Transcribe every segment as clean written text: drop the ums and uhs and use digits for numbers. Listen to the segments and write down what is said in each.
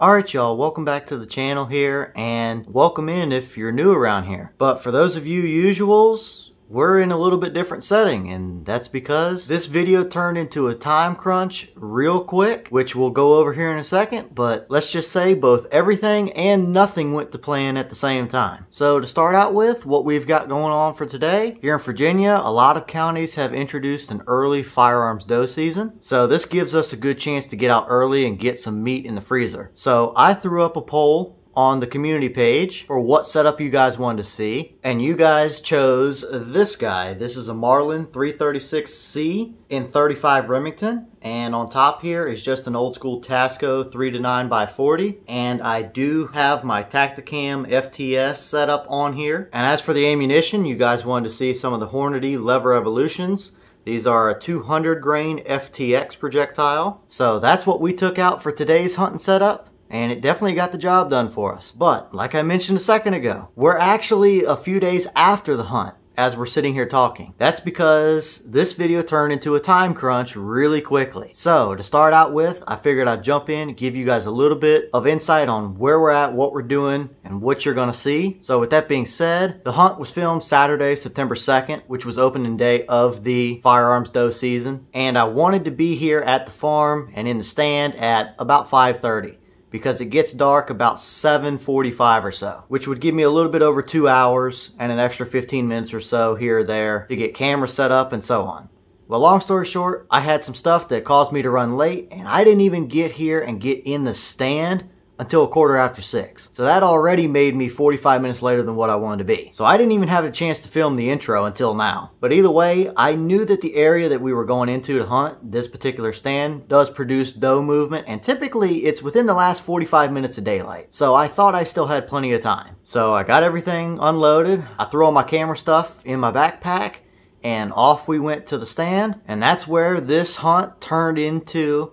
Alright y'all, welcome back to the channel here, and welcome in if you're new around here. But for those of you usuals, we're in a little bit different setting, and that's because this video turned into a time crunch real quick, which we'll go over here in a second. But let's just say both everything and nothing went to plan at the same time. So to start out with, what we've got going on for today, here in Virginia, a lot of counties have introduced an early firearms doe season. So this gives us a good chance to get out early and get some meat in the freezer. So I threw up a poll on the community page for what setup you guys wanted to see, and you guys chose this guy. This is a Marlin 336C in 35 Remington, and on top here is just an old school Tasco 3-9x40, and I do have my Tactacam FTS set up on here. And as for the ammunition, you guys wanted to see some of the Hornady LeverEvolutions. These are a 200 grain FTX projectile. So that's what we took out for today's hunting setup, and it definitely got the job done for us. But like I mentioned a second ago, we're actually a few days after the hunt as we're sitting here talking. That's because this video turned into a time crunch really quickly. So to start out with, I figured I'd jump in and give you guys a little bit of insight on where we're at, what we're doing, and what you're gonna see. So with that being said, the hunt was filmed Saturday, September 2nd, which was opening day of the firearms doe season. And I wanted to be here at the farm and in the stand at about 5:30. because it gets dark about 7:45 or so, which would give me a little bit over 2 hours and an extra 15 minutes or so here or there to get cameras set up and so on. Well, long story short, I had some stuff that caused me to run late, and I didn't even get here and get in the stand until 6:15. So that already made me 45 minutes later than what I wanted to be. So I didn't even have a chance to film the intro until now. But either way, I knew that the area that we were going into to hunt, this particular stand, does produce doe movement, and typically it's within the last 45 minutes of daylight. So I thought I still had plenty of time. So I got everything unloaded, I threw all my camera stuff in my backpack, and off we went to the stand. And that's where this hunt turned into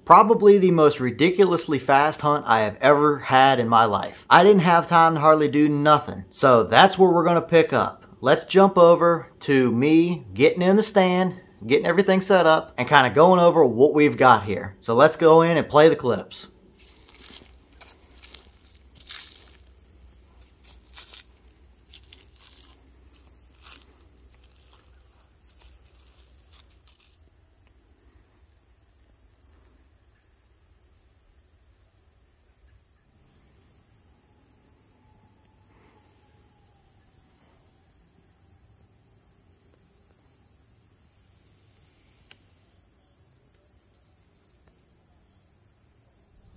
probably the most ridiculously fast hunt I have ever had in my life. I didn't have time to hardly do nothing. So that's where we're gonna pick up. Let's jump over to me getting in the stand, getting everything set up, and kind of going over what we've got here. So let's go in and play the clips.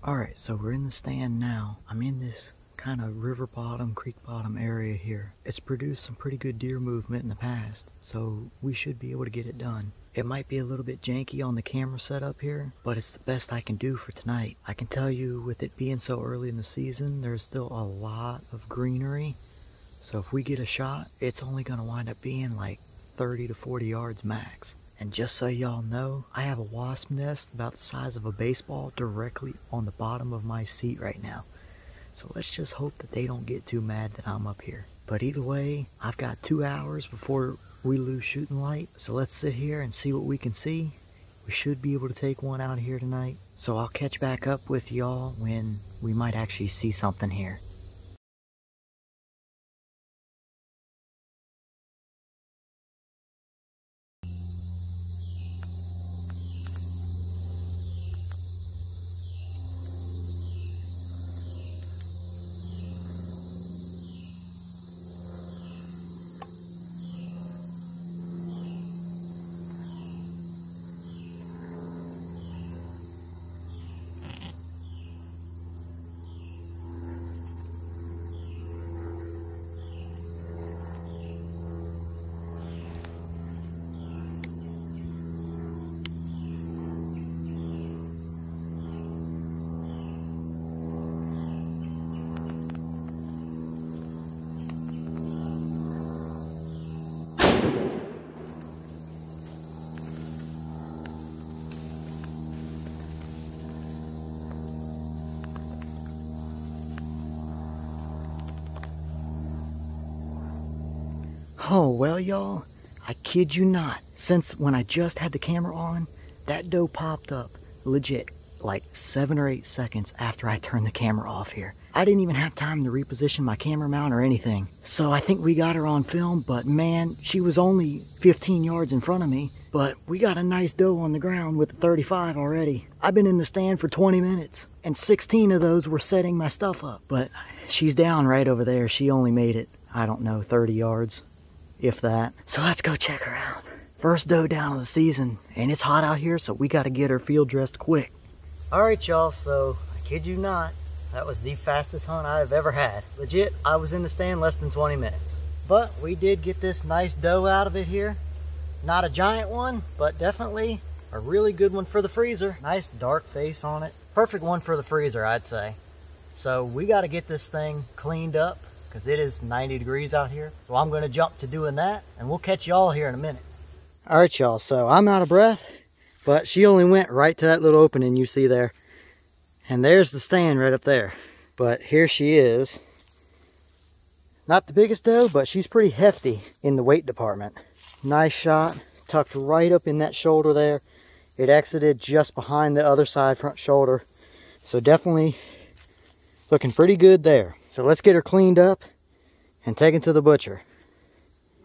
Alright, so we're in the stand now. I'm in this kind of river bottom, creek bottom area here. It's produced some pretty good deer movement in the past, so we should be able to get it done. It might be a little bit janky on the camera setup here, but it's the best I can do for tonight. I can tell you, with it being so early in the season, there's still a lot of greenery. So if we get a shot, it's only going to wind up being like 30 to 40 yards max. And just so y'all know, I have a wasp nest about the size of a baseball directly on the bottom of my seat right now. So let's just hope that they don't get too mad that I'm up here. But either way, I've got 2 hours before we lose shooting light. So let's sit here and see what we can see. We should be able to take one out here tonight. So I'll catch back up with y'all when we might actually see something here. Oh, well, y'all, I kid you not. Since when I just had the camera on, that doe popped up legit like 7 or 8 seconds after I turned the camera off here. I didn't even have time to reposition my camera mount or anything. So I think we got her on film, but man, she was only 15 yards in front of me. But we got a nice doe on the ground with the 35 already. I've been in the stand for 20 minutes and 16 of those were setting my stuff up. But she's down right over there. She only made it, I don't know, 30 yards, if that. So let's go check her out. First doe down of the season, and it's hot out here, so we got to get her field dressed quick. All right, y'all, so I kid you not, that was the fastest hunt I've ever had. Legit, I was in the stand less than 20 minutes. But we did get this nice doe out of it here. Not a giant one, but definitely a really good one for the freezer. Nice dark face on it. Perfect one for the freezer, I'd say. So we got to get this thing cleaned up because it is 90 degrees out here. So I'm going to jump to doing that, and we'll catch y'all here in a minute. All right, y'all, so I'm out of breath, but she only went right to that little opening you see there. And there's the stand right up there. But here she is. Not the biggest doe, but she's pretty hefty in the weight department. Nice shot, tucked right up in that shoulder there. It exited just behind the other side front shoulder. So definitely looking pretty good there. So let's get her cleaned up and taken to the butcher.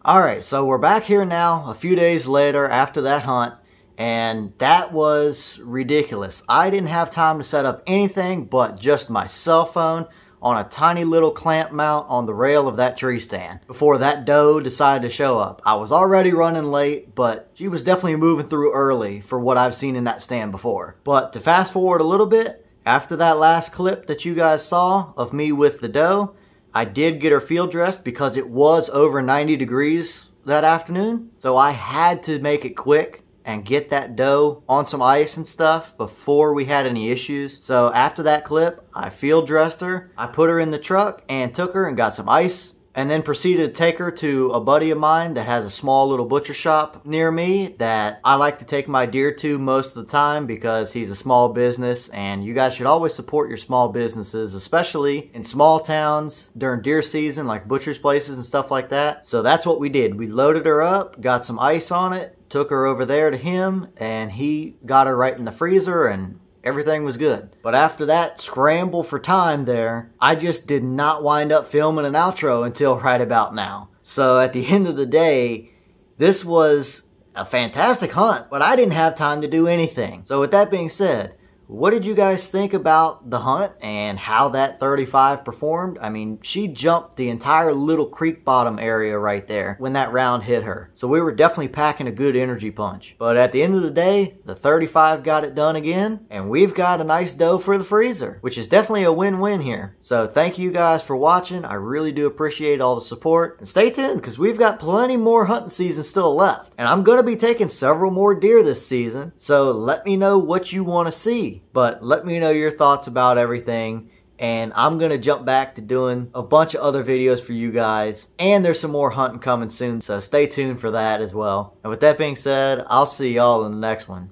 Alright, so we're back here now a few days later after that hunt, and that was ridiculous. I didn't have time to set up anything but just my cell phone on a tiny little clamp mount on the rail of that tree stand before that doe decided to show up. I was already running late, but she was definitely moving through early for what I've seen in that stand before. But to fast forward a little bit, after that last clip that you guys saw of me with the doe, I did get her field dressed because it was over 90 degrees that afternoon. So I had to make it quick and get that doe on some ice and stuff before we had any issues. So after that clip, I field dressed her. I put her in the truck and took her and got some ice, and then proceeded to take her to a buddy of mine that has a small little butcher shop near me that I like to take my deer to most of the time because he's a small business, and you guys should always support your small businesses, especially in small towns during deer season, like butcher's places and stuff like that. So that's what we did. We loaded her up, got some ice on it, took her over there to him, and he got her right in the freezer, and everything was good. But after that scramble for time there, I just did not wind up filming an outro until right about now. So at the end of the day, this was a fantastic hunt, but I didn't have time to do anything. So with that being said, what did you guys think about the hunt and how that 35 performed? I mean, she jumped the entire little creek bottom area right there when that round hit her. So we were definitely packing a good energy punch. But at the end of the day, the 35 got it done again, and we've got a nice doe for the freezer, which is definitely a win-win here. So thank you guys for watching. I really do appreciate all the support. And stay tuned, because we've got plenty more hunting season still left. And I'm going to be taking several more deer this season. So let me know what you want to see. But let me know your thoughts about everything, and I'm going to jump back to doing a bunch of other videos for you guys, and there's some more hunting coming soon, so stay tuned for that as well. And with that being said, I'll see y'all in the next one.